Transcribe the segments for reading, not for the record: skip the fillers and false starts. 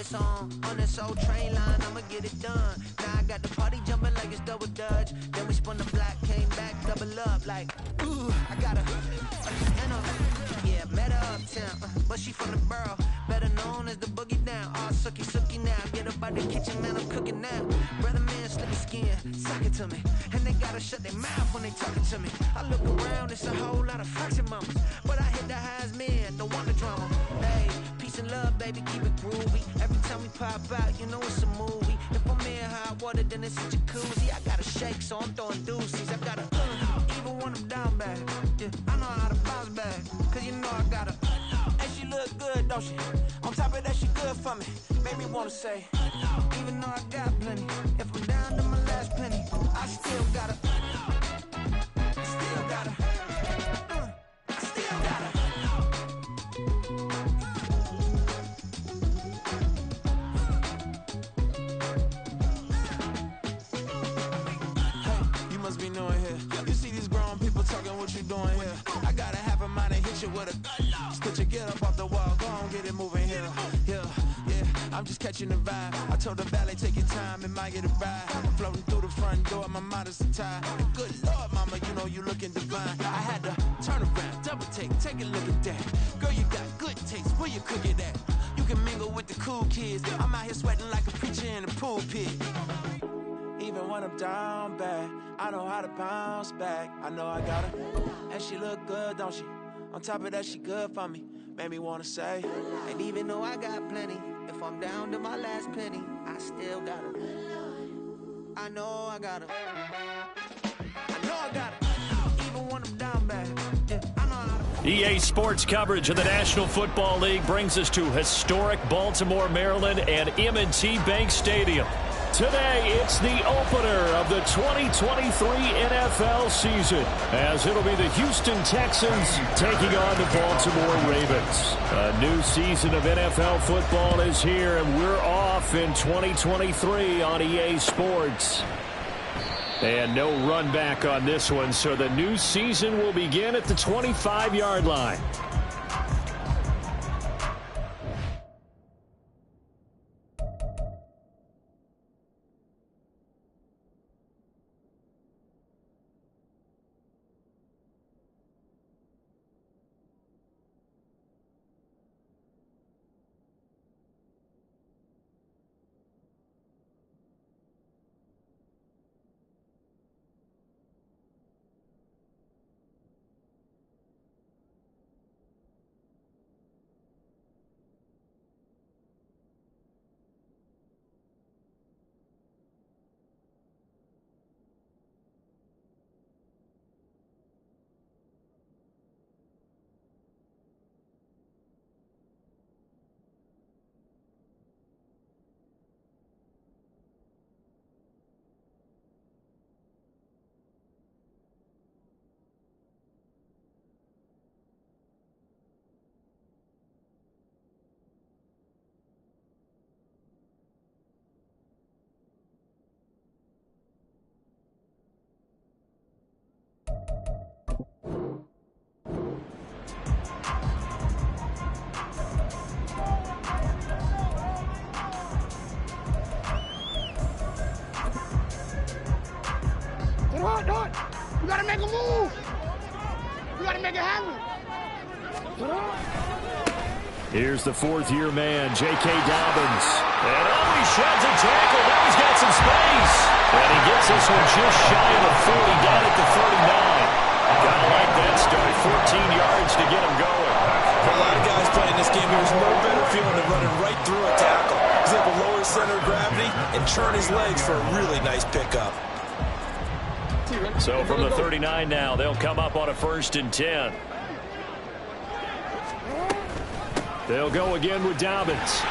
this on this old train line, I'ma get it done. Now I got the party jumping like it's double dutch. Then we spun the block, came back, double up like, ooh, I got a yeah, met her uptown, but she from the borough, better known as the boogie down. All sookie now, get up out the kitchen, man, I'm cooking now. Brother man, slick skin, suck it to me, and they gotta shut their mouth when they talking to me. I look around, it's a whole lot of fraction mamas, but I hit the highs, man, don't want the drama. Hey, peace and love, baby, keep it groovy. Every time we pop out, you know it's a movie. If I'm in hot water, then it's a jacuzzi. I gotta shake, so I'm throwing deuces. I gotta even when I'm down bad. Yeah, I know how to bounce back, cause you know I gotta. And she look good, don't she? On top of that, she good for me. Made me wanna say, even though I got plenty, if I'm down to my last penny, I still gotta. Still gotta. Still gotta. Be knowing here. You see these grown people talking, what you doing here? I gotta have a mind to hit you with a stitcher, get up off the wall, go on, get it moving here. Yeah, I'm just catching the vibe. I told the valet, take your time, it might get a ride. Floating through the front door, my mind is tied. Good Lord, mama, you know you looking divine. I had to turn around, double take a look at that. Girl, you got good taste, where you cook it at? You can mingle with the cool kids. I'm out here sweating like a preacher in a pool pit. Even when I'm down bad, I know how to bounce back. I know I got her, and she look good, don't she? On top of that, she good for me. Made me wanna say, and even though I got plenty, if I'm down to my last penny, I still got her. I know I got her. I know I got her. Even when I'm down bad, yeah, I know how to. EA Sports coverage of the National Football League brings us to historic Baltimore, Maryland, and M&T Bank Stadium. Today, it's the opener of the 2023 NFL season, as it'll be the Houston Texans taking on the Baltimore Ravens. A new season of NFL football is here, and we're off in 2023 on EA Sports. And no run back on this one, so the new season will begin at the 25-yard line. You gotta make a move. You gotta make it happen. Here's the fourth-year man, J.K. Dobbins. And he sheds a tackle. Now he's got some space. And he gets this one just shy of the 40, down at the 39. Gotta like that start. 14 yards to get him going. For a lot of guys playing this game, there's no better feeling than running right through a tackle. He's able to lower his center of gravity and turn his legs for a really nice pickup. So from the 39 now, they'll come up on a 1st and 10. They'll go again with Dobbins.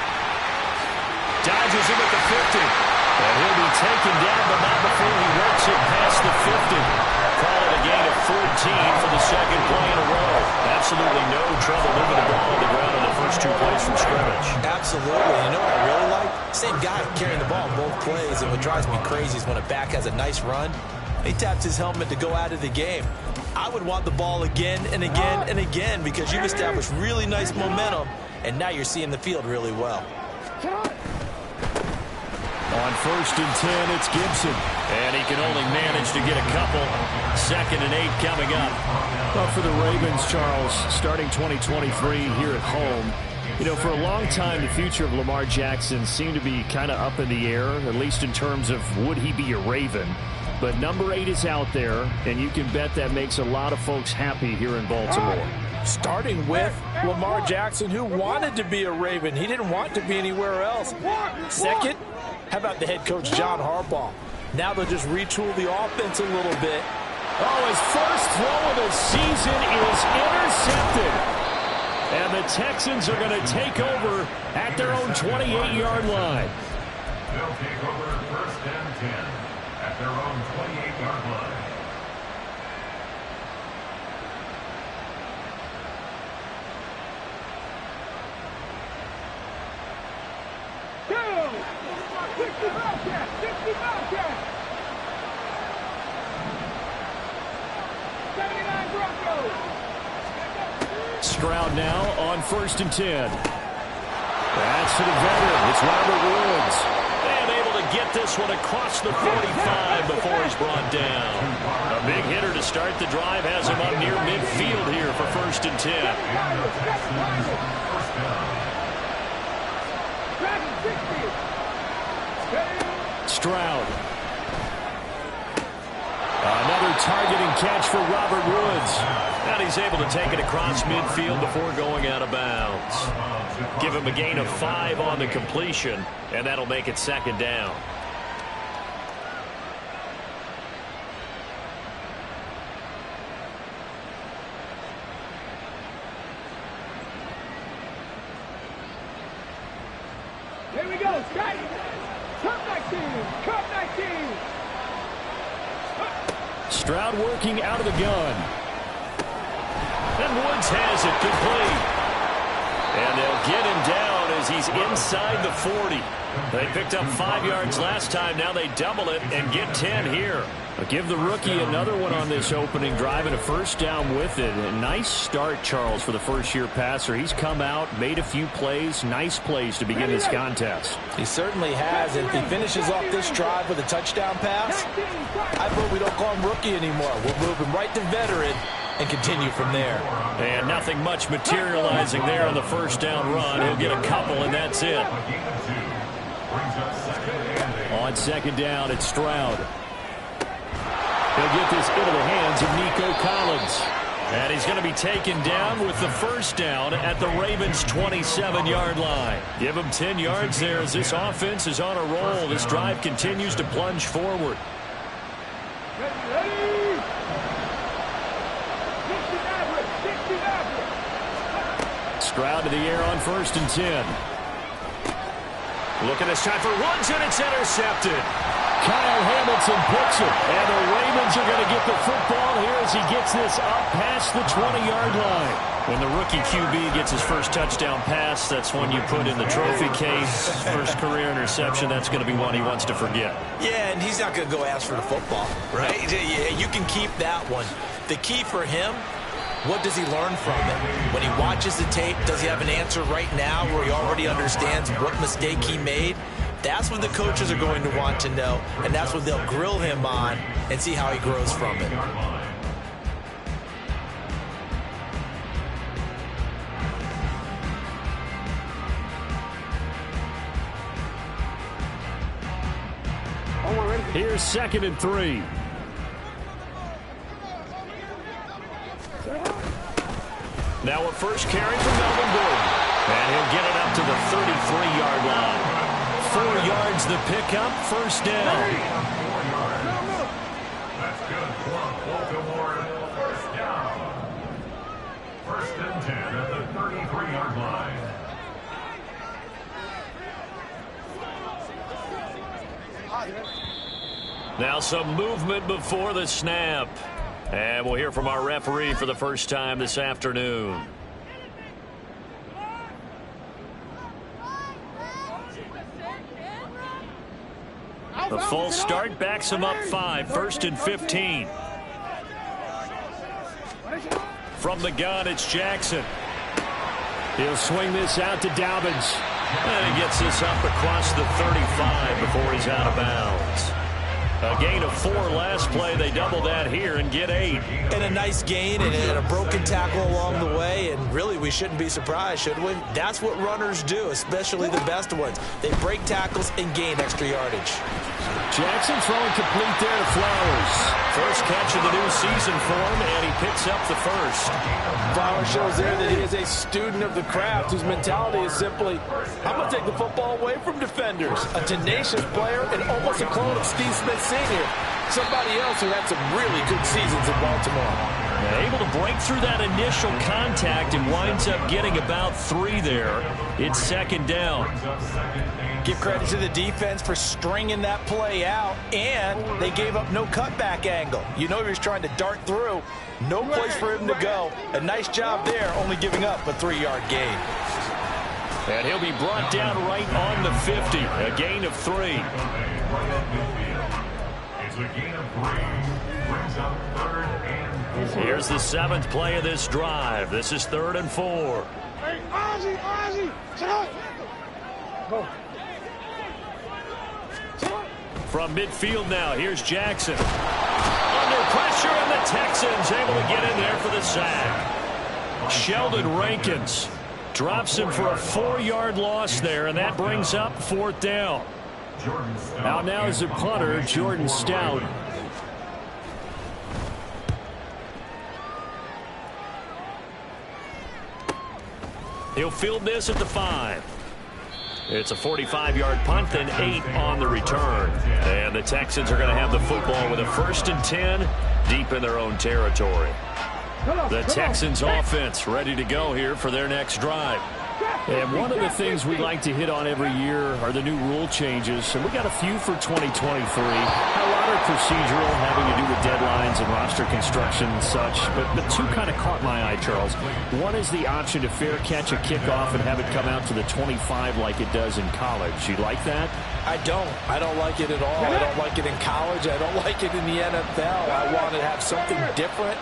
Dodges him at the 50. And he'll be taken down, but not before he works it past the 50. Call it a gain of 14 for the second play in a row. Absolutely no trouble moving the ball on the ground in the first 2 plays from scrimmage. Absolutely. You know what I really like? Same guy carrying the ball in both plays, and what drives me crazy is when a back has a nice run, he taps his helmet to go out of the game. I would want the ball again and again and again because you've established really nice momentum, and now you're seeing the field really well. On 1st and 10, it's Gibson. And he can only manage to get a couple. 2nd and 8 coming up. Well, for the Ravens, Charles, starting 2023 here at home, you know, for a long time, the future of Lamar Jackson seemed to be kind of up in the air, at least in terms of would he be a Raven. But number 8 is out there, and you can bet that makes a lot of folks happy here in Baltimore. Starting with Lamar Jackson, who wanted to be a Raven. He didn't want to be anywhere else. Second, how about the head coach, John Harbaugh? Now they'll just retool the offense a little bit. Oh, his first throw of the season is intercepted. And the Texans are going to take over at their own 28-yard line. They'll take over 1st and 10 at their own 28-yard line. Stroud now on 1st and 10. That's to the veteran. It's Robert Woods. And able to get this one across the 45 before he's brought down. A big hitter to start the drive has him up near midfield here for 1st and 10. Stroud. Another targeting catch for Robert Woods. And he's able to take it across midfield before going out of bounds. Give him a gain of 5 on the completion, and that'll make it 2nd down. Here we go, Scott. Come 19. Come 19. Stroud working out of the gun. And Woods has it complete. And they'll get him down as he's inside the 40. They picked up 5 yards last time. Now they double it and get 10 here. But give the rookie another one on this opening drive and a 1st down with it. A nice start, Charles, for the first-year passer. He's come out, made a few plays, nice plays to begin this contest. He certainly has. If he finishes off this drive with a touchdown pass, I vote we don't call him rookie anymore. We'll move him right to veteran and continue from there. And nothing much materializing there on the 1st down run. He'll get a couple, and that's it. On 2nd down, it's Stroud. He'll get this into the hands of Nico Collins. And he's going to be taken down with the 1st down at the Ravens' 27-yard line. Give him 10 yards there as this offense is on a roll. This drive continues to plunge forward. Stroud to the air on 1st and 10. Look at this time for Woods, and it's intercepted. Kyle Hamilton picks it, and the Ravens are going to get the football here as he gets this up past the 20-yard line. When the rookie QB gets his first touchdown pass, that's one you put in the trophy case. First career interception, that's going to be one he wants to forget. Yeah, and he's not going to go ask for the football, right? You can keep that one. The key for him, what does he learn from it? When he watches the tape, does he have an answer right now where he already understands what mistake he made? That's what the coaches are going to want to know, and that's what they'll grill him on and see how he grows from it. Here's 2nd and 3. Now a first carry for Melvin Gordon. And he'll get it up to the 33-yard line. 4 yards the pickup, 1st down. That's good for Baltimore. 1st down. 1st and 10 at the 33-yard line. Now some movement before the snap. And we'll hear from our referee for the first time this afternoon. The full start backs him up 5, 1st and 15. From the gun, it's Jackson. He'll swing this out to Dobbins. And he gets this up across the 35 before he's out of bounds. A gain of 4 last play. They double that here and get 8. And a nice gain and a broken tackle along the way. And really, we shouldn't be surprised, should we? That's what runners do, especially the best ones. They break tackles and gain extra yardage. Jackson throwing complete there to Flowers. First catch of the new season for him, and he picks up the first. Flowers shows there that he is a student of the craft whose mentality is simply, I'm going to take the football away from defenders. A tenacious player and almost a clone of Steve Smith Sr., somebody else who had some really good seasons in Baltimore. Able to break through that initial contact and winds up getting about 3 there. It's second down. Give credit to the defense for stringing that play out, and they gave up no cutback angle. You know he was trying to dart through. No place for him to go. A nice job there, only giving up a 3-yard gain. And he'll be brought down right on the 50. A gain of 3. It's a gain of 3. Brings up 3rd and 4. Here's the 7th play of this drive. This is 3rd and 4. Hey, Ozzie, shut up. Go. From midfield now, here's Jackson. Under pressure, and the Texans able to get in there for the sack. Sheldon Rankins drops him for a 4-yard loss there, and that brings up 4th down. Out now is the punter, Jordan Stout. He'll field this at the 5. It's a 45-yard punt, then 8 on the return. And the Texans are going to have the football with a 1st and 10 deep in their own territory. The Texans offense ready to go here for their next drive. And one of the things we like to hit on every year are the new rule changes. And we got a few for 2023. A lot are procedural, having to do with deadlines and roster construction and such. But the 2 kind of caught my eye, Charles. One is the option to fair catch a kickoff and have it come out to the 25 like it does in college. You like that? I don't like it at all. I don't like it in college. I don't like it in the NFL. I want to have something different,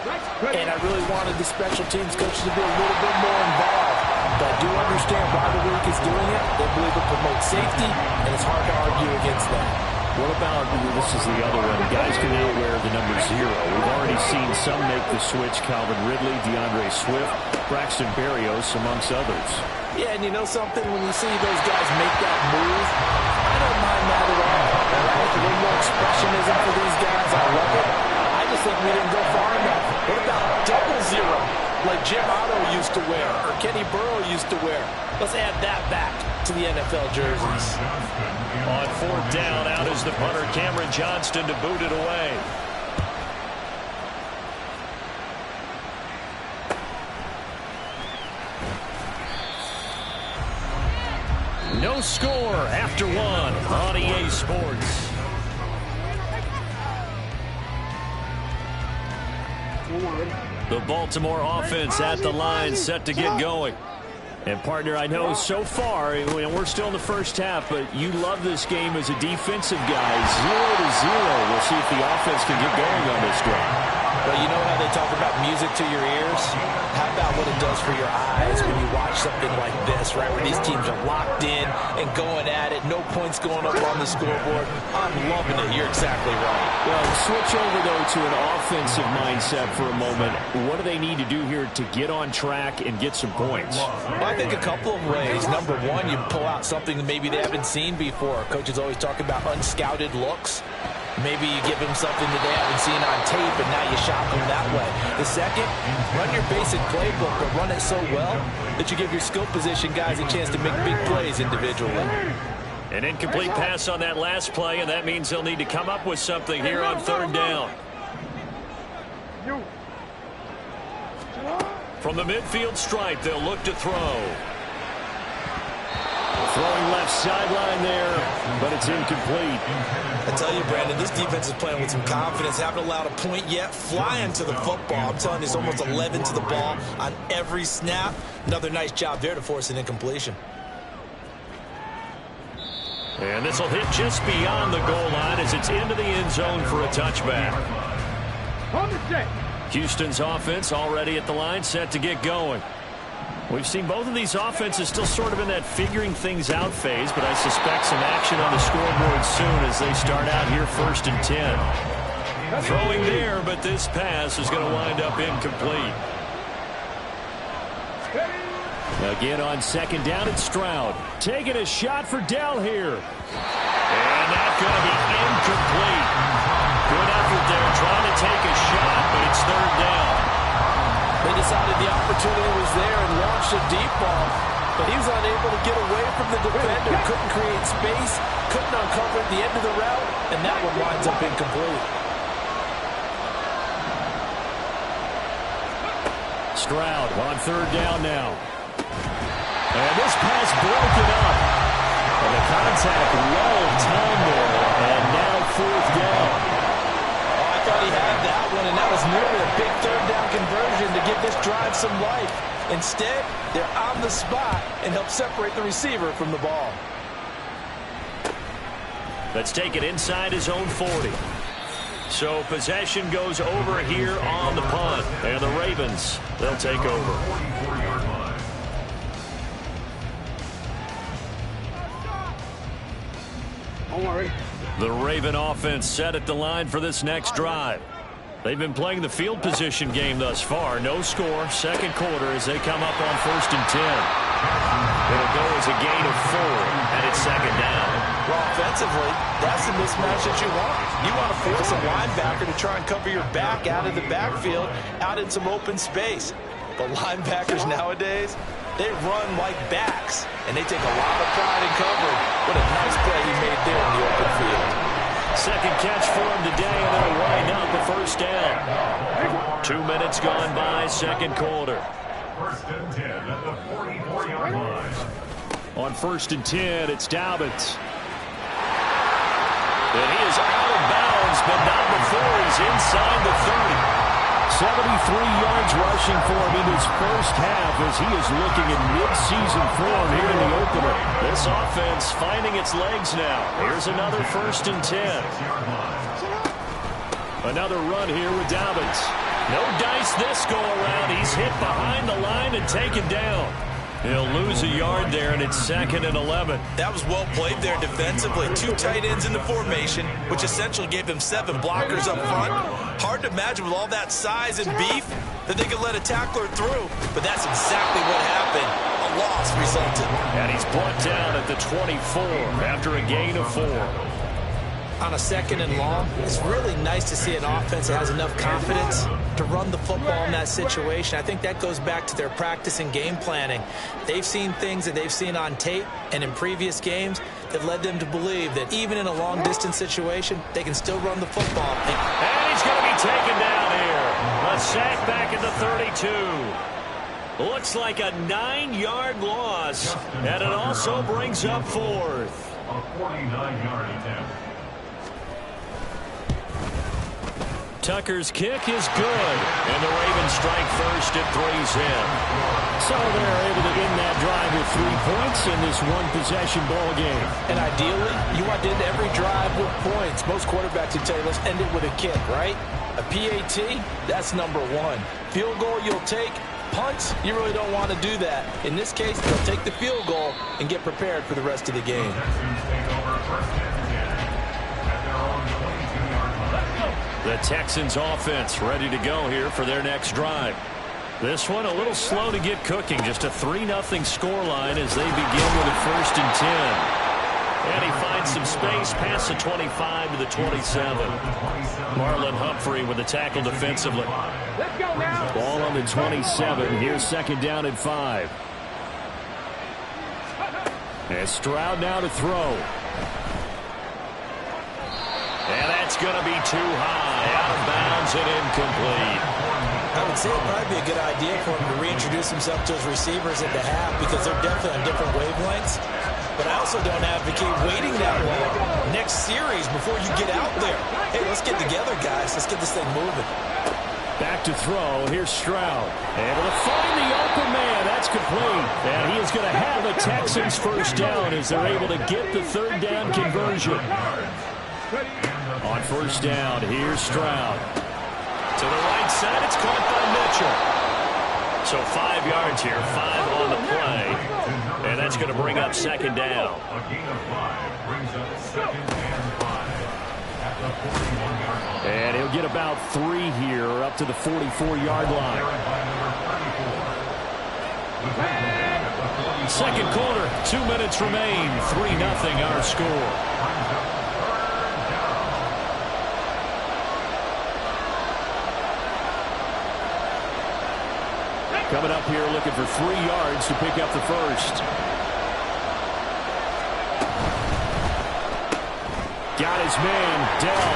and I really wanted the special teams coaches to be a little bit more involved. But I do understand why the league is doing it. They believe it promotes safety, and it's hard to argue against that. What about, this is the other one, guys can now wear the number 0. We've already seen some make the switch, Calvin Ridley, DeAndre Swift, Braxton Berrios, amongst others. Yeah, and you know something? When you see those guys make that move, I don't mind that at all. I like a little more expressionism for these guys. I love it. I just think we didn't go far enough. What about double 0, like Jim Otto used to wear or Kenny Burrow used to wear? Let's add that back to the NFL jerseys. On 4th down, out is the punter, Cameron Johnston, to boot it away. No score after 1 on EA Sports. The Baltimore offense at the line, set to get going. And, partner, I know so far, and we're still in the first half, but you love this game as a defensive guy. 0-0. We'll see if the offense can get going on this drive. Well, you know how they talk about music to your ears? How about what it does for your eyes when you watch something like this, right, where these teams are locked in and going at it, no points going up on the scoreboard? I'm loving it. You're exactly right. Well, switch over, though, to an offensive mindset for a moment. What do they need to do here to get on track and get some points? Well, I think a couple of ways. Number one, you pull out something that maybe they haven't seen before. Coaches always talk about unscouted looks. Maybe you give them something that they haven't seen on tape, and now you shock them that way. The second, run your basic playbook, but run it so well that you give your skill position guys a chance to make big plays individually. An incomplete pass on that last play, and that means they'll need to come up with something here on 3rd down. From the midfield stripe, they'll look to throw. Throwing left sideline there, but it's incomplete. I tell you, Brandon, this defense is playing with some confidence. Haven't allowed a point yet. Flying to the football. I'm telling you, it's almost 11 to the ball on every snap. Another nice job there to force an incompletion. And this will hit just beyond the goal line as it's into the end zone for a touchback. Houston's offense already at the line, set to get going. We've seen both of these offenses still sort of in that figuring things out phase, but I suspect some action on the scoreboard soon as they start out here 1st and 10. Throwing there, but this pass is going to wind up incomplete. Again on 2nd down, it's Stroud. Taking a shot for Dell here. And that's going to be incomplete. Good effort there, trying to take a shot, but it's 3rd down. They decided the opportunity was there and launched a deep ball, but he was unable to get away from the defender. Couldn't create space, couldn't uncover at the end of the route, and that one winds up incomplete. Stroud on 3rd down now. And this pass broken up. And the contact well timed there, and now 4th down. I thought he had that one, and that was nearly a big 3rd down conversion to give this drive some life. Instead, they're on the spot and help separate the receiver from the ball. Let's take it inside his own 40. So possession goes over here on the punt, and the Ravens, they'll take over. Don't worry. The Raven offense set at the line for this next drive. They've been playing the field position game thus far. No score, 2nd quarter as they come up on 1st and 10. It'll go as a gain of 4, and it's 2nd down. Well, offensively, that's the mismatch that you want. You want to force a linebacker to try and cover your back out of the backfield, out in some open space. But linebackers nowadays, they run like backs, and they take a lot of pride in covering. What a nice play he made there in the open field. 2nd catch for him today, and it'll wind up a 1st down. 2 minutes gone by, 2nd quarter. 1st and 10 at the 44-yard line. On 1st and 10, it's Dobbins. And he is out of bounds, but not before he's inside the 30. 73 yards rushing for him in his 1st half as he is looking in mid-season form here in the opener. This offense finding its legs now. Here's another 1st and 10. Another run here with Dobbins. No dice this go around. He's hit behind the line and taken down. He'll lose a yard there, and it's 2nd and 11. That was well played there defensively. 2 tight ends in the formation, which essentially gave them 7 blockers up front. Hard to imagine with all that size and beef that they could let a tackler through, but that's exactly what happened. A loss resulted. And he's brought down at the 24 after a gain of 4. On a 2nd and long, it's really nice to see an offense that has enough confidence to run the football in that situation. I think that goes back to their practice and game planning. They've seen things that they've seen on tape and in previous games that led them to believe that even in a long-distance situation, they can still run the football. And he's going to be taken down here. A sack back at the 32. Looks like a 9-yard loss, and it also brings up 4th. A 49-yard attempt. Tucker's kick is good, and the Ravens strike first at 3's in. So they're able to end that drive with 3 points in this one-possession ball game. And ideally, you want to end every drive with points. Most quarterbacks would tell you, let's end it with a kick, right? A PAT, that's number 1. Field goal, you'll take. Punts, you really don't want to do that. In this case, they'll take the field goal and get prepared for the rest of the game. The Texans offense ready to go here for their next drive. This one a little slow to get cooking. Just a 3-0 scoreline as they begin with a 1st and 10. And he finds some space past the 25 to the 27. Marlon Humphrey with the tackle defensively. Let's go now. Ball on the 27. Here's 2nd down and 5. And Stroud now to throw. And that's going to be too high. Out of bounds and incomplete. I would say it would probably be a good idea for him to reintroduce himself to his receivers at the half because they're definitely on different wavelengths. But I also don't advocate waiting that long. Next series before you get out there. Hey, let's get together, guys. Let's get this thing moving. Back to throw. Here's Stroud. Able to find the open man. That's complete. And he is going to have the Texans 1st down as they're able to get the 3rd down conversion. On 1st down, here's Stroud. To the right side, it's caught by Mitchell. So 5 yards here, 5 on the play. And that's going to bring up second down. A gain of 5 brings up second and 5 at the 41-yard line. And he'll get about 3 here up to the 44-yard line. Second quarter, 2 minutes remain. 3-0 our score. Coming up here looking for 3 yards to pick up the first. Got his man, Dell.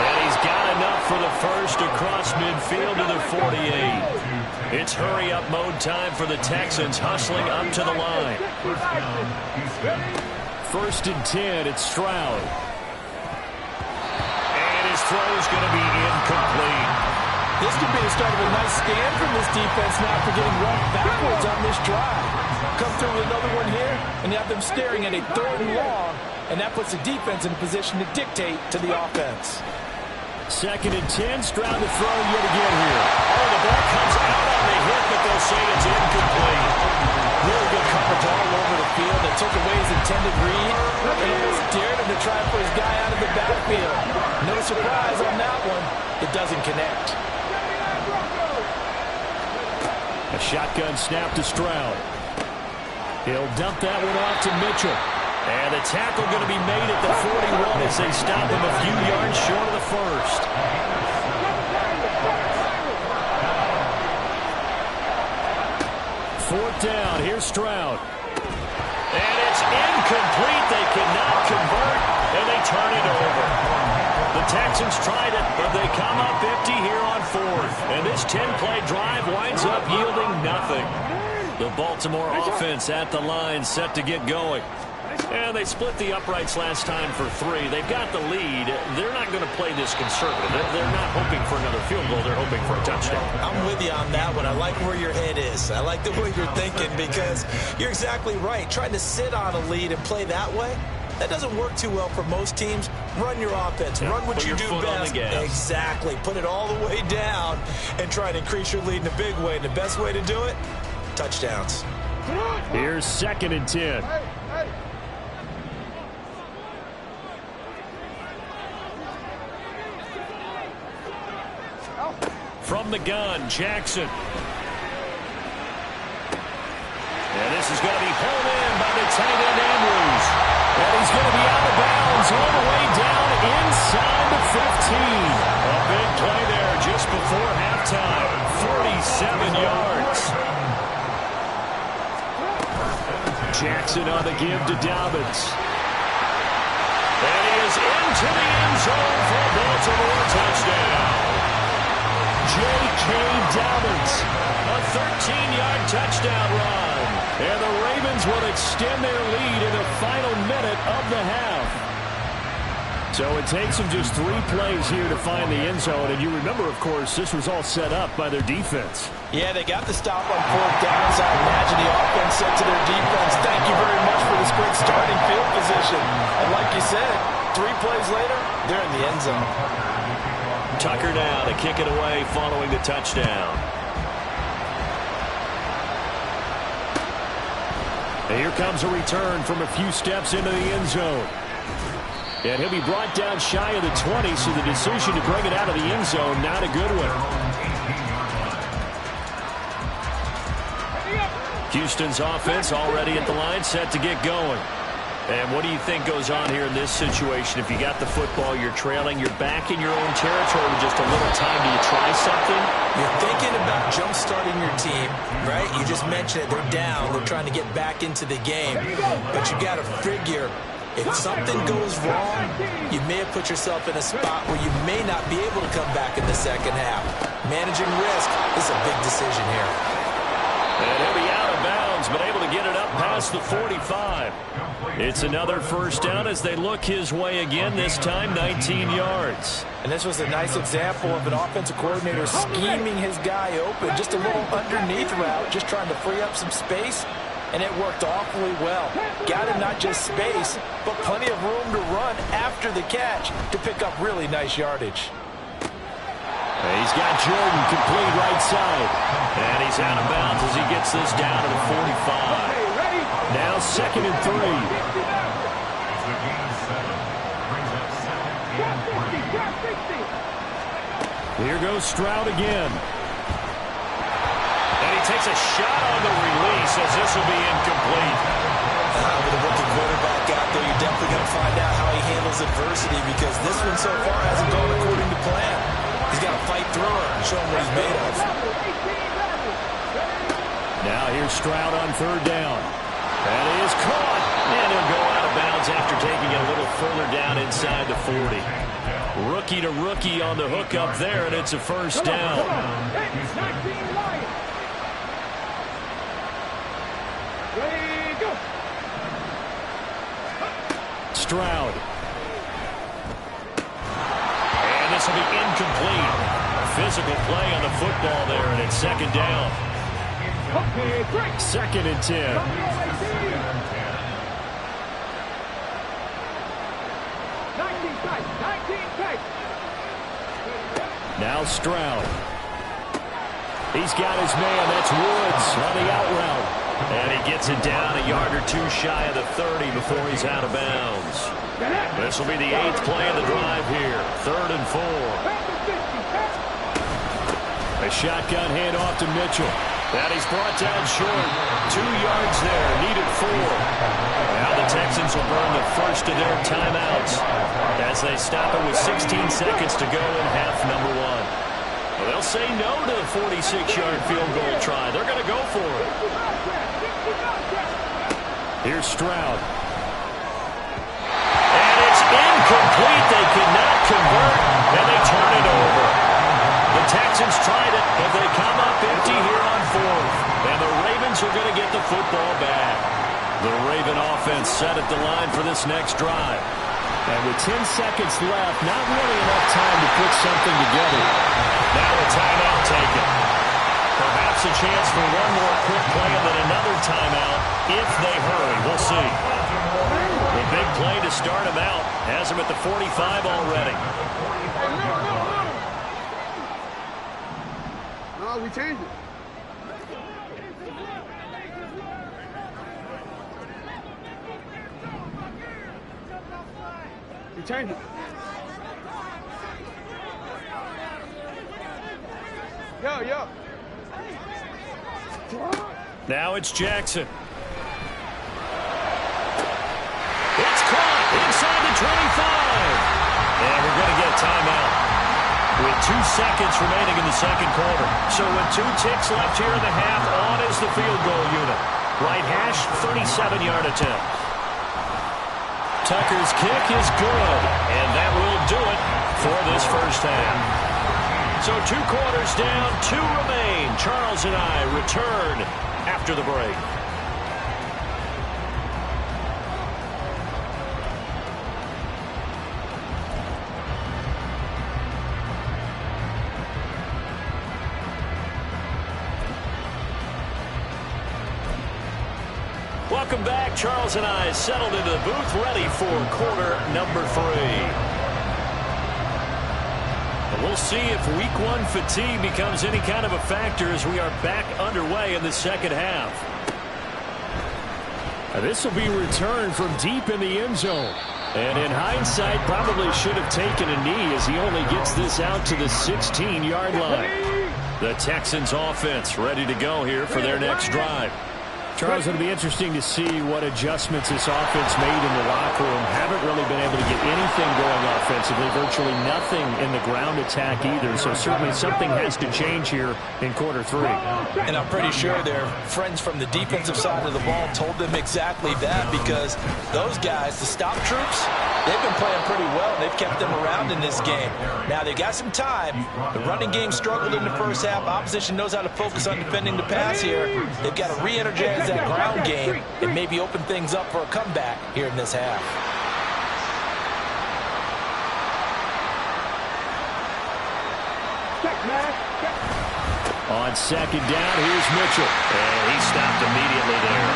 And he's got enough for the first across midfield to the 48. It's hurry-up mode time for the Texans, hustling up to the line. First and 10, it's Stroud. And his throw's going to be incomplete. This could be the start of a nice stand from this defense now for getting run backwards on this drive. Come through with another one here, and you have them staring at a 3rd and long, and that puts the defense in a position to dictate to the offense. Second and 10, Stroud to throw yet again here. Oh, the ball comes out on the hit, but they'll say it's incomplete. Really good coverage all over the field. They took away his intended read, and almost dared him to try for his guy out of the backfield. No surprise on that one. It doesn't connect. A shotgun snap to Stroud. He'll dump that one off to Mitchell. And the tackle going to be made at the 41 as they stop him a few yards short of the first. Fourth down. Here's Stroud. And it's incomplete. They cannot convert, and they turn it over. The Texans tried it, but they come up empty here on 4th. And this 10-play drive winds up yielding nothing. The Baltimore offense at the line, set to get going. And they split the uprights last time for 3. They've got the lead. They're not going to play this conservative. They're not hoping for another field goal. They're hoping for a touchdown. I'm with you on that one. I like where your head is. I like the way you're thinking because you're exactly right. Trying to sit on a lead and play that way, that doesn't work too well for most teams. Run your offense. Run what you do best. Exactly. Put it all the way down and try to increase your lead in a big way. And the best way to do it, touchdowns. Here's second and 10. From the gun, Jackson. And this is going to be pulled in by the tight end, Andrews. And he's going to be out of bounds all the way down inside the 15. A big play there just before halftime. 47 yards. Jackson on the give to Dobbins. And he is into the end zone for a Baltimore touchdown. J.K. Dobbins, a 13-yard touchdown run. And the Ravens will extend their lead in the final minute of the half. So it takes them just 3 plays here to find the end zone. And you remember, of course, this was all set up by their defense. Yeah, they got the stop on 4th down, so I imagine the offense said to their defense, thank you very much for this great starting field position. And like you said, 3 plays later, they're in the end zone. Tucker now to kick it away following the touchdown. And here comes a return from a few steps into the end zone. And he'll be brought down shy of the 20, so the decision to bring it out of the end zone, not a good one. Houston's offense already at the line, set to get going. And what do you think goes on here in this situation? If you got the football, you're trailing, you're back in your own territory with just a little time. Do you try something? You're thinking about jump-starting your team, right? You just mentioned it. They're down. They're trying to get back into the game. But you got to figure, if something goes wrong, you may have put yourself in a spot where you may not be able to come back in the second half. Managing risk is a big decision here. And he'll be out of bounds, but able to get it up past the 45. It's another first down as they look his way again, this time 19 yards. And this was a nice example of an offensive coordinator scheming his guy open. Just a little underneath route, just trying to free up some space, and it worked awfully well. Got him not just space, but plenty of room to run after the catch to pick up really nice yardage. He's got Jordan complete right side. And he's out of bounds as he gets this down to the 45. Now 2nd and 3. Here goes Stroud again. And he takes a shot on the release as this will be incomplete. With a rookie quarterback out there, you're definitely going to find out how he handles adversity because this one so far hasn't gone according to plan. He's got to fight through it and show him what he's made of. Now here's Stroud on 3rd down. That is caught. And he'll go out of bounds after taking it a little further down inside the 40. Rookie to rookie on the hook up there, and it's a 1st down. Stroud. And this will be incomplete. Physical play on the football there, and it's 2nd down. 2nd and 10. Now Stroud. He's got his man. That's Woods on the out route. And he gets it down a yard or 2 shy of the 30 before he's out of bounds. This will be the 8th play of the drive here. 3rd and 4. A shotgun handoff to Mitchell. And he's brought down short. 2 yards there. Needed 4. Now the Texans will burn the first of their timeouts as they stop it with 16 seconds to go in half number 1. Well, they'll say no to the 46-yard field goal try. They're going to go for it. Here's Stroud. And it's incomplete. They cannot convert, and they turn it over. The Texans tried it, but they come up empty here on 4th. And the Ravens are going to get the football back. The Raven offense set at the line for this next drive. And with 10 seconds left, not really enough time to put something together. Now a timeout taken. Perhaps a chance for one more quick play and then another timeout if they hurry. We'll see. The big play to start him out has him at the 45 already. No, we changed it. We changed it. Yo. Now it's Jackson. It's caught inside the 25. And we're going to get a timeout with 2 seconds remaining in the 2nd quarter. So with 2 ticks left here in the half, on is the field goal unit. Right hash, 37-yard attempt. Tucker's kick is good, and that will do it for this first half. So 2 quarters down, 2 remain. Charles and I return after the break. Welcome back. Charles and I settled into the booth, ready for quarter number 3. We'll see if week 1 fatigue becomes any kind of a factor as we are back underway in the 2nd half. This will be returned from deep in the end zone. And in hindsight, probably should have taken a knee as he only gets this out to the 16-yard line. The Texans offense ready to go here for their next drive. Charles, it'll be interesting to see what adjustments this offense made in the locker room. Haven't really been able to get anything going offensively, virtually nothing in the ground attack either. So certainly something has to change here in quarter 3. And I'm pretty sure their friends from the defensive side of the ball told them exactly that, because those guys, the stop troops, they've been playing pretty well. They've kept them around in this game. Now they got some time. The running game struggled in the first half. Opposition knows how to focus on defending the pass here. They've got to re-energize that ground game and maybe open things up for a comeback here in this half. On 2nd down, here's Mitchell. And he stopped immediately there.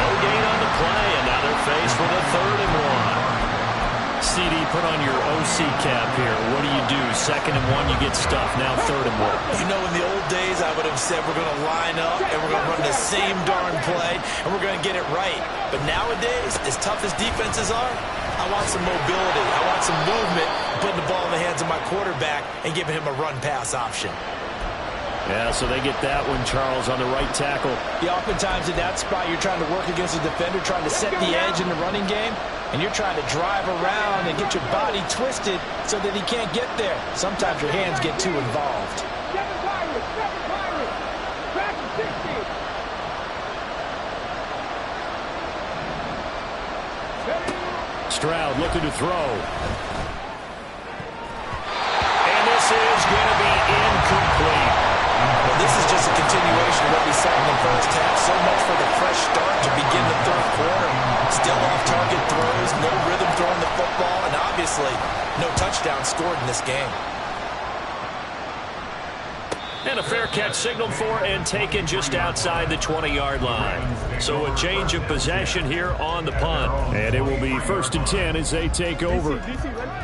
No gain on the play, and now they're faced with a 3rd and 1. CD, put on your OC cap here. What do? 2nd and 1, you get stuffed. Now 3rd and 1. You know, in the old days, I would have said we're going to line up and we're going to run the same darn play and we're going to get it right. But nowadays, as tough as defenses are, I want some mobility. I want some movement, putting the ball in the hands of my quarterback and giving him a run-pass option. Yeah, so they get that one, Charles, on the right tackle. Yeah, oftentimes in that spot, you're trying to work against a defender, trying to set the edge in the running game, and you're trying to drive around and get your body twisted so that he can't get there. Sometimes your hands get too involved. Stroud looking to throw. And this is going to be incomplete. Well, this is just a continuation of what we saw in the first half. So much for the fresh start to begin the 3rd quarter. Still off-target throws, no rhythm throwing the football, and obviously no touchdown scored in this game. And a fair catch signaled for and taken just outside the 20-yard line. So a change of possession here on the punt. And it will be 1st and 10 as they take over.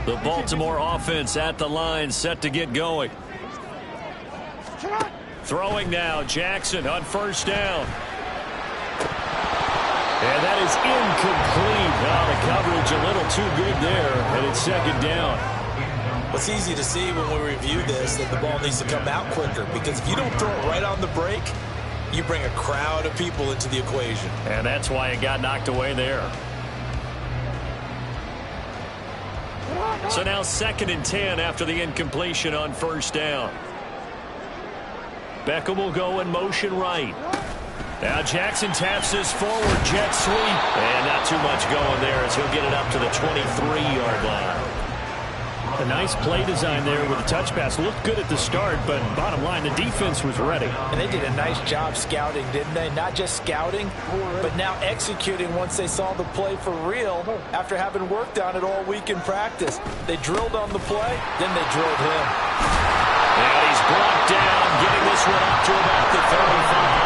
The Baltimore offense at the line, set to get going. Throwing now, Jackson on 1st down. And that is incomplete. Well, the coverage a little too good there, and it's 2nd down. It's easy to see when we review this that the ball needs to come out quicker, because if you don't throw it right on the break, you bring a crowd of people into the equation. And that's why it got knocked away there. So now 2nd and 10 after the incompletion on 1st down. Beckham will go in motion right. Now Jackson taps this forward jet sweep. And not too much going there as he'll get it up to the 23-yard line. A nice play design there with a touch pass. Looked good at the start, but bottom line, the defense was ready. And they did a nice job scouting, didn't they? Not just scouting, but now executing once they saw the play for real after having worked on it all week in practice. They drilled on the play, then they drilled him. And he's brought down, getting this one up to about the 35.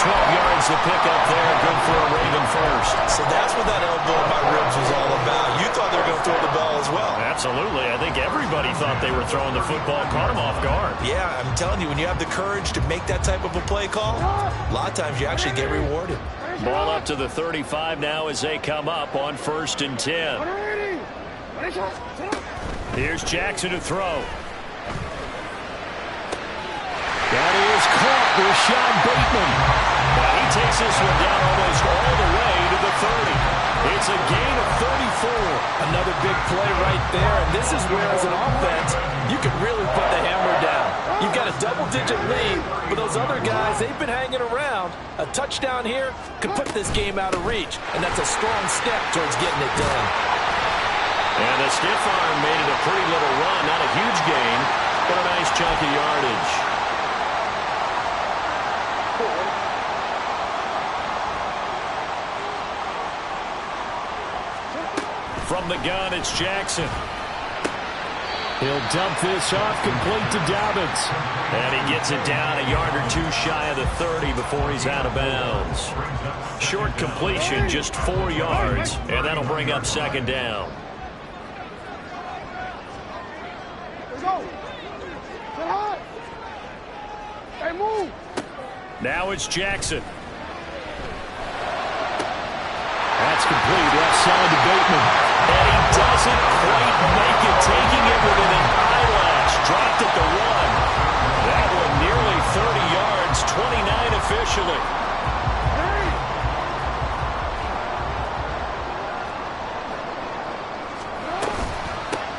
12 yards to pick up there. Good for a Raven first. So that's what that elbow in my ribs was all about. You thought they were going to throw the ball as well. Absolutely. I think everybody thought they were throwing the football. Caught him off guard. Yeah, I'm telling you, when you have the courage to make that type of a play call, a lot of times you actually get rewarded. Ball up to the 35 now as they come up on 1st and 10. Here's Jackson to throw. That is caught. Rashad Bateman. Now he takes this one down almost all the way to the 30. It's a gain of 34. Another big play right there. And this is where, as an offense, you can really put the hammer down. You've got a double-digit lead, but those other guys, they've been hanging around. A touchdown here could put this game out of reach, and that's a strong step towards getting it done. And the stiff arm made it a pretty little run. Not a huge gain, but a nice chunk of yardage. From the gun, it's Jackson. He'll dump this off complete to Dobbins. And he gets it down a yard or two shy of the 30 before he's out of bounds. Short completion, just 4 yards, and that'll bring up 2nd down. Now it's Jackson. That's complete, left side to Bateman. And he doesn't quite make it, taking it within an eyelash. Dropped at the 1. That one nearly 30 yards, 29 officially.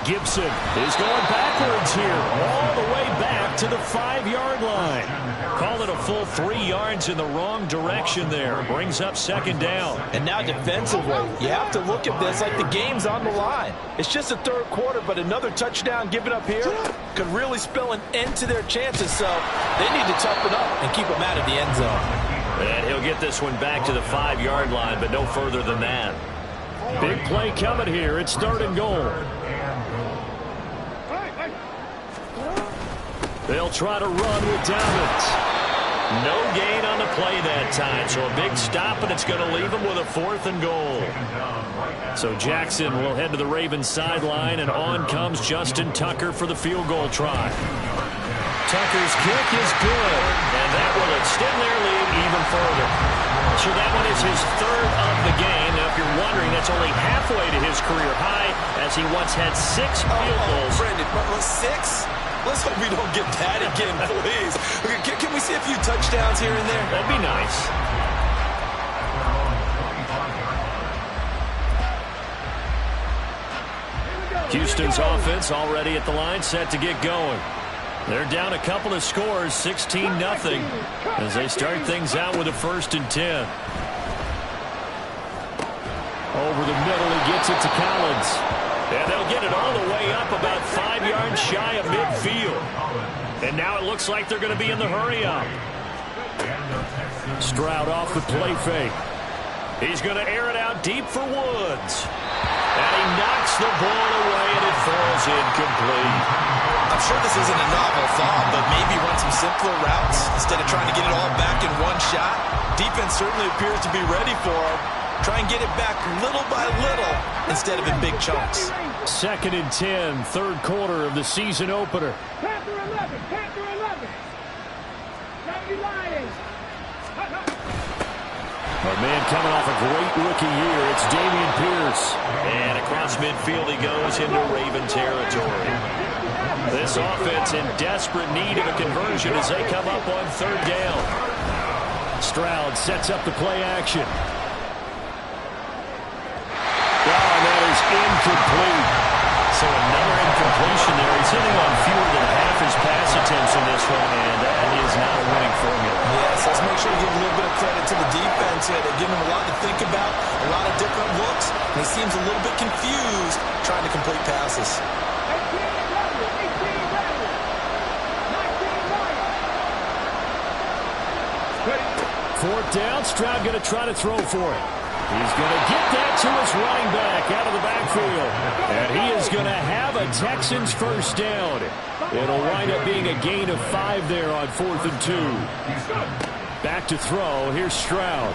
Gibson is going backwards here, all the way back to the 5-yard line. Call it a full 3 yards in the wrong direction there. Brings up 2nd down. And now defensively, you have to look at this like the game's on the line. It's just the 3rd quarter, but another touchdown given up here could really spell an end to their chances. So they need to toughen up and keep them out of the end zone. And he'll get this one back to the 5-yard line, but no further than that. Big play coming here. It's 3rd and goal. They'll try to run with Dobbins. No gain on the play that time, so a big stop, and it's going to leave him with a 4th and goal. So Jackson will head to the Ravens sideline, and on comes Justin Tucker for the field goal try. Tucker's kick is good, and that will extend their lead even further. So that one is his 3rd of the game. Now, if you're wondering, that's only halfway to his career high, as he once had 6 field goals. Brandon, 6? Let's hope we don't get that again, please. Can we see a few touchdowns here and there? That'd be nice. Houston's offense already at the line, set to get going. They're down a couple of scores, 16-0, as they start things out with a 1st and 10. Over the middle, he gets it to Collins. And they'll get it all the way up about 5 yards shy of midfield. And now it looks like they're going to be in the hurry-up. Stroud off the play fake. He's going to air it out deep for Woods. And he knocks the ball away, and it falls incomplete. I'm sure this isn't a novel thought, but maybe run some simpler routes instead of trying to get it all back in one shot. Defense certainly appears to be ready for him. Try and get it back little by little instead of in big chunks. 2nd and 10, 3rd quarter of the season opener. Panther 11, Panther 11. County Lions. Our man coming off a great rookie year, it's Dameon Pierce. And across midfield he goes into Raven territory. This offense in desperate need of a conversion as they come up on 3rd down. Stroud sets up the play action. And that is incomplete. So another incompletion there. He's hitting on fewer than half his pass attempts in this one, and that is not a winning formula. Yes, let's make sure to give a little bit of credit to the defense here. They're giving him a lot to think about, a lot of different looks, and he seems a little bit confused trying to complete passes. 4th down, Stroud going to try to throw for it. He's going to get that to his running back out of the backfield. And he is going to have a Texans 1st down. It'll wind up being a gain of 5 there on 4th and 2. Back to throw. Here's Stroud.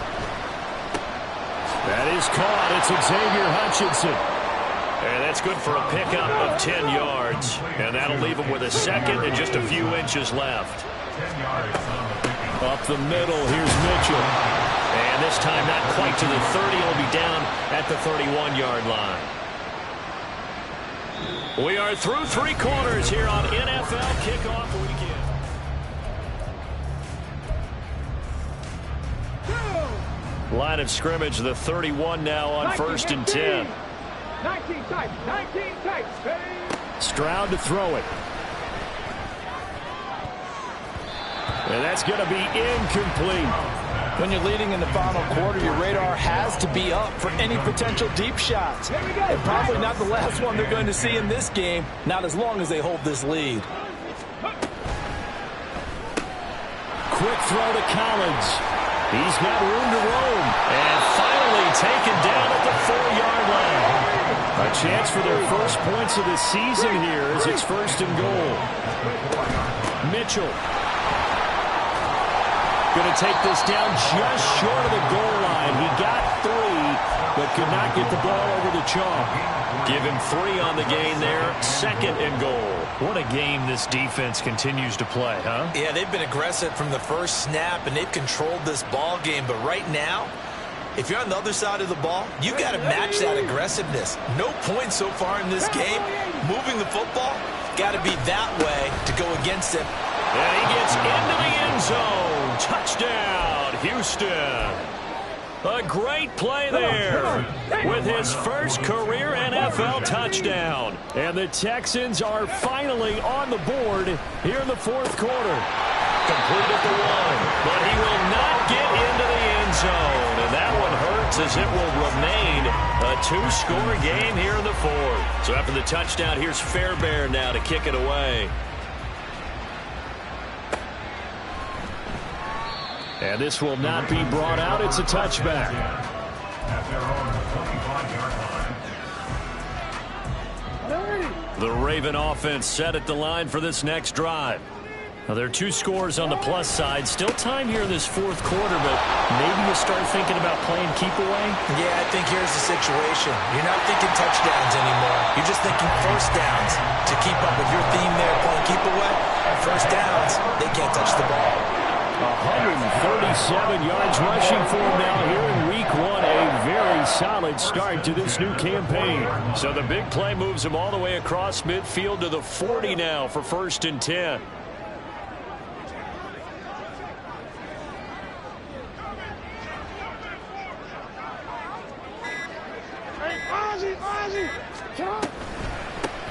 That is caught. It's Xavier Hutchinson. And that's good for a pickup of 10 yards. And that'll leave him with a 2nd and just a few inches left. Up the middle, here's Mitchell. And this time not quite to the 30. He'll be down at the 31-yard line. We are through 3 quarters here on NFL Kickoff Weekend. Line of scrimmage, the 31 now on 1st and 10. 19 types, 19 types. Stroud to throw it. And that's going to be incomplete. When you're leading in the final quarter, your radar has to be up for any potential deep shots. And probably not the last one they're going to see in this game, not as long as they hold this lead. Quick throw to Collins. He's got room to roam. And finally taken down at the 4-yard line. A chance for their first points of the season here as it's 1st and goal. Mitchell. Going to take this down just short of the goal line. He got 3, but could not get the ball over the chalk. Give him 3 on the gain there. 2nd and goal. What a game this defense continues to play, huh? Yeah, they've been aggressive from the first snap, and they've controlled this ball game. But right now, if you're on the other side of the ball, you've got to match that aggressiveness. No points so far in this game. Moving the football, got to be that way to go against it. And he gets into the end zone. Touchdown, Houston. A great play there with his first career NFL touchdown. And the Texans are finally on the board here in the 4th quarter. Complete at the 1, but he will not get into the end zone. And that one hurts as it will remain a 2-score game here in the 4th. So after the touchdown, here's Fairbairn now to kick it away. And this will not be brought out. It's a touchback. The Raven offense set at the line for this next drive. Well, there are 2 scores on the plus side. Still time here in this fourth quarter, but maybe you start thinking about playing keep away? Yeah, I think here's the situation. You're not thinking touchdowns anymore. You're just thinking first downs. To keep up with your theme there, playing keep away, first downs, they can't touch the ball. 137 yards rushing for him now here in week 1. A very solid start to this new campaign. So the big play moves him all the way across midfield to the 40 now for 1st and 10.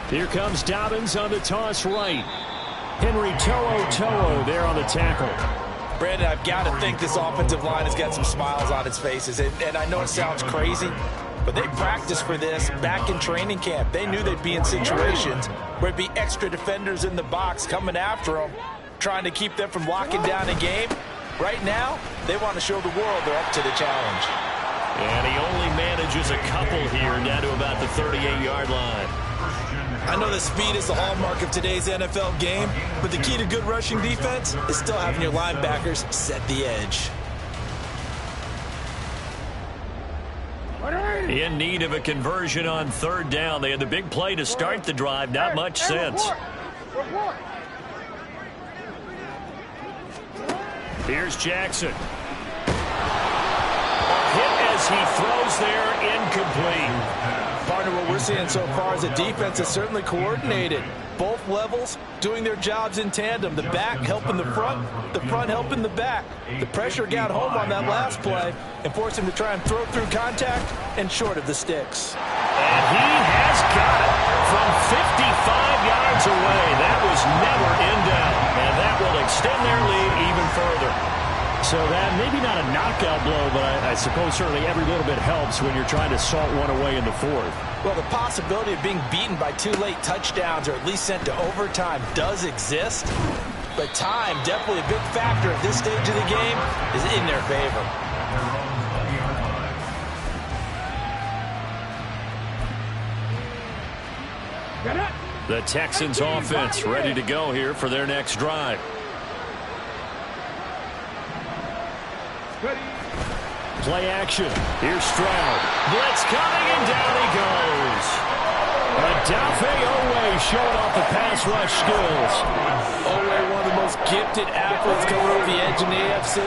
Here comes Dobbins on the toss right. Henry To'o there on the tackle. Brandon, I've got to think this offensive line has got some smiles on its faces. And I know it sounds crazy, but they practiced for this back in training camp. They knew they'd be in situations where it'd be extra defenders in the box coming after them, trying to keep them from locking down a game. Right now, they want to show the world they're up to the challenge. And he only manages a couple here down to about the 38-yard line. I know that speed is the hallmark of today's NFL game, but the key to good rushing defense is still having your linebackers set the edge. In need of a conversion on 3rd down. They had the big play to start the drive. Not much sense. Here's Jackson. Hit as he throws there, incomplete. Partner, what we're seeing so far is a defense that's certainly coordinated. Both levels doing their jobs in tandem. The back helping the front helping the back. The pressure got home on that last play and forced him to try and throw through contact and short of the sticks. And he has got it from 55 yards away. That was never in doubt. And that will extend their lead even further. So that maybe not a knockout blow, but I suppose certainly every little bit helps when you're trying to salt one away in the 4th. Well, the possibility of being beaten by 2 late touchdowns or at least sent to overtime does exist. But time, definitely a big factor at this stage of the game, is in their favor. The Texans offense ready to go here for their next drive. Play action. Here's Stroud. Blitz coming, and down he goes. Odafe Oweh showing off the pass rush skills. Oweh, one of the most gifted athletes coming over the edge in the AFC.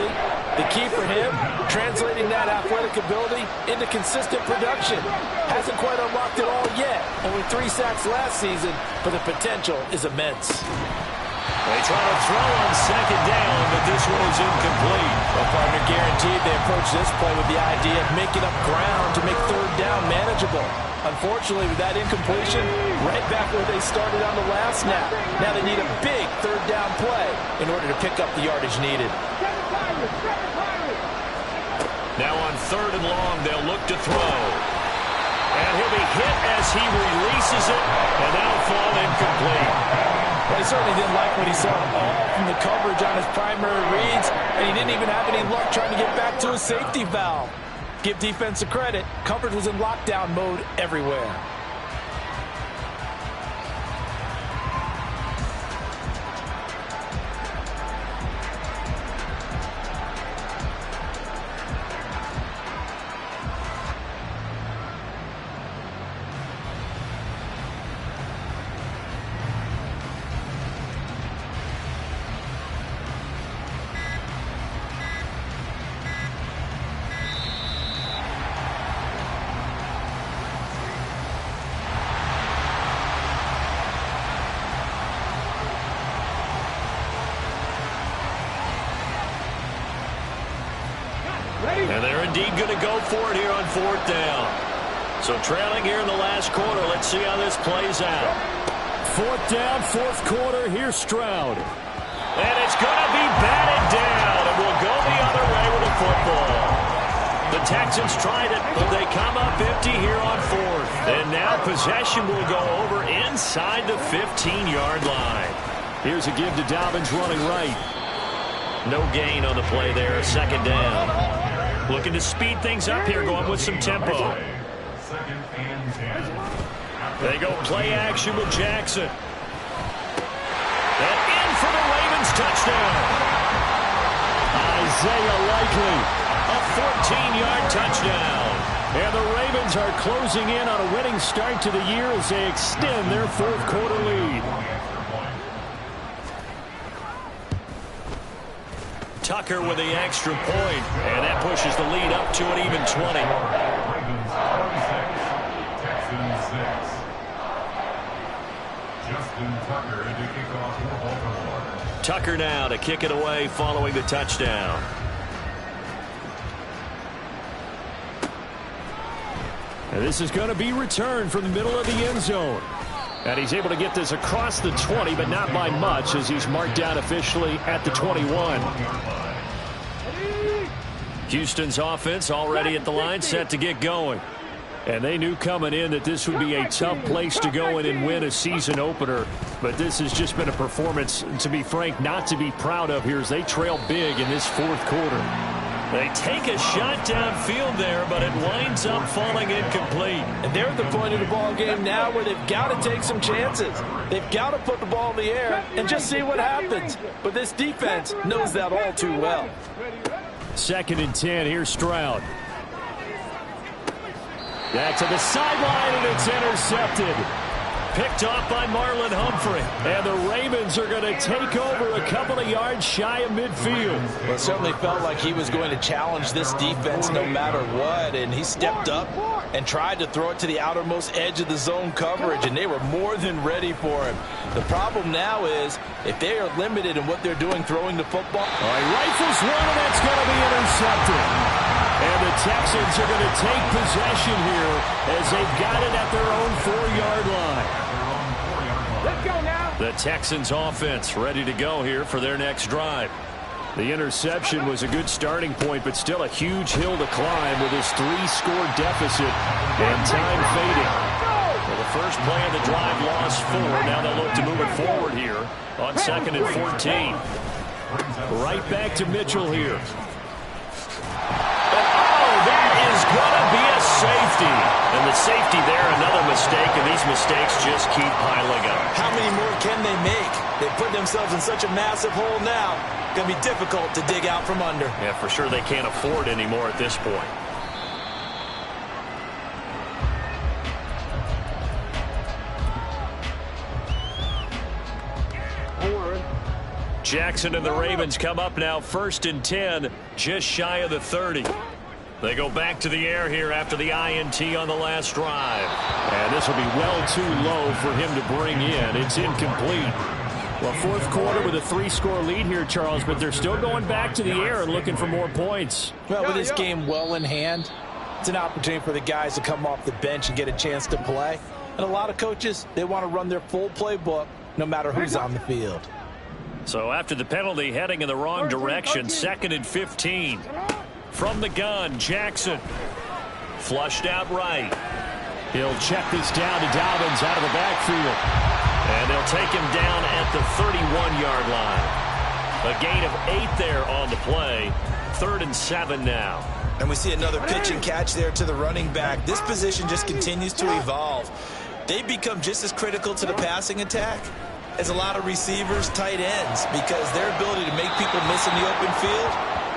The key for him, translating that athletic ability into consistent production. Hasn't quite unlocked it all yet. Only 3 sacks last season, but the potential is immense. They try to throw on 2nd down, but this one is incomplete. Well, partner, guaranteed they approach this play with the idea of making up ground to make 3rd down manageable. Unfortunately, with that incompletion, right back where they started on the last snap. Now they need a big 3rd down play in order to pick up the yardage needed. Now on 3rd and long, they'll look to throw. And he'll be hit as he releases it, and that'll fall incomplete. Well, he certainly didn't like what he saw all from the coverage on his primary reads, and he didn't even have any luck trying to get back to his safety valve. Give defense a credit. Coverage was in lockdown mode everywhere. And they're indeed going to go for it here on 4th down. So trailing here in the last quarter. Let's see how this plays out. 4th down, 4th quarter. Here's Stroud. And it's going to be batted down. And we'll go the other way with the football. The Texans tried it, but they come up empty here on 4th. And now possession will go over inside the 15-yard line. Here's a give to Dobbins running right. No gain on the play there, 2nd down. Looking to speed things up here, going with some tempo. They go play action with Jackson. And in for the Ravens touchdown. Isaiah Likely, a 14-yard touchdown. And the Ravens are closing in on a winning start to the year as they extend their fourth quarter lead. Tucker with the extra point, and that pushes the lead up to an even 20. Ravens 36, Texans 6. Justin Tucker to kick off for Baltimore. Tucker now to kick it away following the touchdown. And this is going to be returned from the middle of the end zone. And he's able to get this across the 20, but not by much, as he's marked down officially at the 21. Houston's offense already at the line, set to get going. And they knew coming in that this would be a tough place to go in and win a season opener. But this has just been a performance, to be frank, not to be proud of here as they trail big in this fourth quarter. They take a shot downfield there, but it winds up falling incomplete. And they're at the point of the ball game now where they've got to take some chances. They've got to put the ball in the air and just see what happens. But this defense knows that all too well. 2nd and 10. Here's Stroud. Back to the sideline, and it's intercepted. Picked off by Marlon Humphrey. And the Ravens are going to take over a couple of yards shy of midfield. Well, it certainly felt like he was going to challenge this defense no matter what. And he stepped up and tried to throw it to the outermost edge of the zone coverage. And they were more than ready for him. The problem now is if they are limited in what they're doing throwing the football. All right, rifles one, and that's going to be intercepted. And the Texans are going to take possession here as they've got it at their own 4-yard line. Let's go now. The Texans offense ready to go here for their next drive. The interception was a good starting point, but still a huge hill to climb with his 3-score deficit and time fading. Well, the first play of the drive lost 4. Now they'll look to move it forward here on 2nd and 14. Right back to Mitchell here. That is going to be a safety. And the safety there, another mistake, and these mistakes just keep piling up. How many more can they make? They put themselves in such a massive hole now. Going to be difficult to dig out from under. Yeah, for sure they can't afford anymore at this point. Jackson and the Ravens come up now 1st and 10, just shy of the 30. They go back to the air here after the INT on the last drive. And this will be well too low for him to bring in. It's incomplete. Well, fourth quarter with a 3-score lead here, Charles, but they're still going back to the air and looking for more points. Well, with this game well in hand, it's an opportunity for the guys to come off the bench and get a chance to play. And a lot of coaches, they want to run their full playbook no matter who's on the field. So after the penalty, heading in the wrong direction, 2nd and 15. From the gun, Jackson. Flushed out right. He'll check this down to Dobbins out of the backfield. And they'll take him down at the 31-yard line. A gain of 8 there on the play. 3rd and 7 now. And we see another pitch and catch there to the running back. This position just continues to evolve. They become just as critical to the passing attack as a lot of receivers, tight ends, because their ability to make people miss in the open field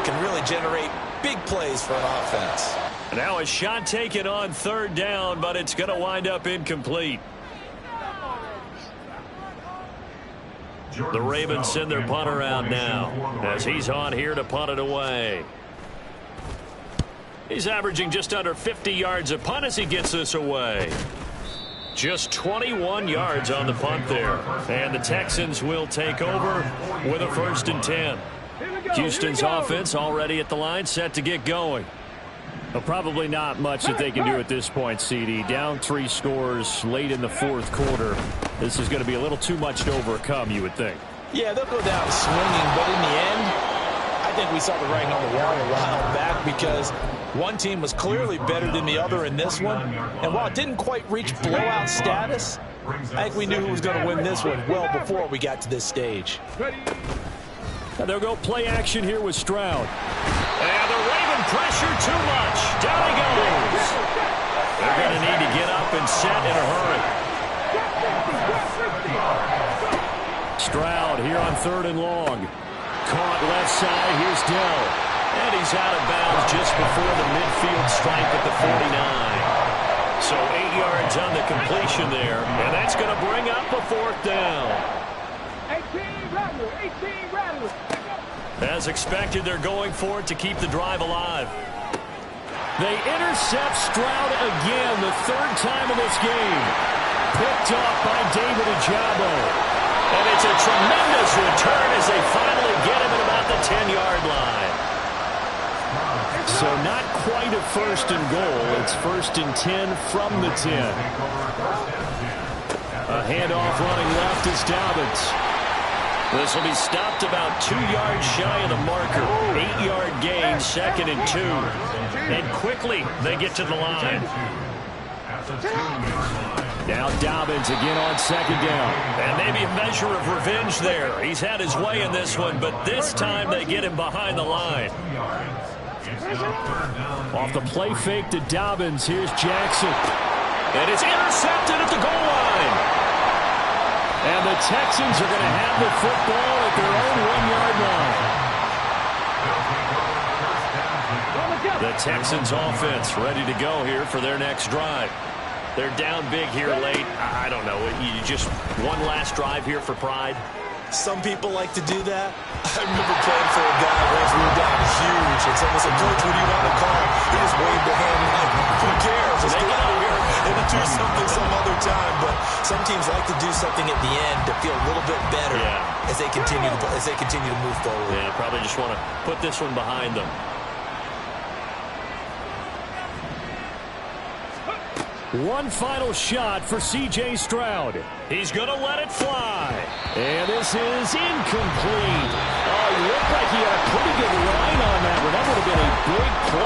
can really generate big plays for an offense. Now a shot taken on 3rd down, but it's going to wind up incomplete. The Ravens send their punter out now as he's on here to punt it away. He's averaging just under 50 yards a punt as he gets this away. Just 21 yards on the punt there. And the Texans will take over with a 1st and 10. Houston's offense already at the line, set to get going. Well, probably not much that they can do at this point, CD. Down 3 scores late in the fourth quarter. This is going to be a little too much to overcome, you would think. Yeah, they'll go down swinging, but in the end, I think we saw the writing on the wall a while back because one team was clearly better than the other in this one. And while it didn't quite reach blowout status, I think we knew who was going to win this one well before we got to this stage. And they'll go play action here with Stroud. And the Raven pressure too much. Down he goes. They're going to need to get up and set in a hurry. Stroud here on 3rd and long. Caught left side. Here's Dell. And he's out of bounds just before the midfield stripe at the 49. So 8 yards on the completion there. And that's going to bring up a 4th down. 18 rattle, 18 rattle. As expected, they're going for it to keep the drive alive. They intercept Stroud again, the 3rd time in this game. Picked off by David Ojabo. And it's a tremendous return as they finally get him at about the 10-yard line. So not quite a 1st and goal. It's 1st and 10 from the 10. A handoff running left is Dobbins. This will be stopped about 2 yards shy of the marker. 8-yard gain, 2nd and 2. And quickly they get to the line. Now Dobbins again on 2nd down. And maybe a measure of revenge there. He's had his way in this one, but this time they get him behind the line. Off the play fake to Dobbins, here's Jackson. And it's intercepted at the goal line. And the Texans are going to have the football at their own 1-yard line. The Texans offense ready to go here for their next drive. They're down big here late. I don't know. You just one last drive here for pride. Some people like to do that. I remember playing for a guy once we were down huge, and someone said, "Coach, what do you want to call?" He just waved a hand like, "Who cares? Let's get out of here and do something some other time." But some teams like to do something at the end to feel a little bit better as they continue to move forward. Yeah, probably just want to put this one behind them. One final shot for C.J. Stroud. He's going to let it fly. And this is incomplete. Oh, it looked like he had a pretty good line on that one. That would have been a big play.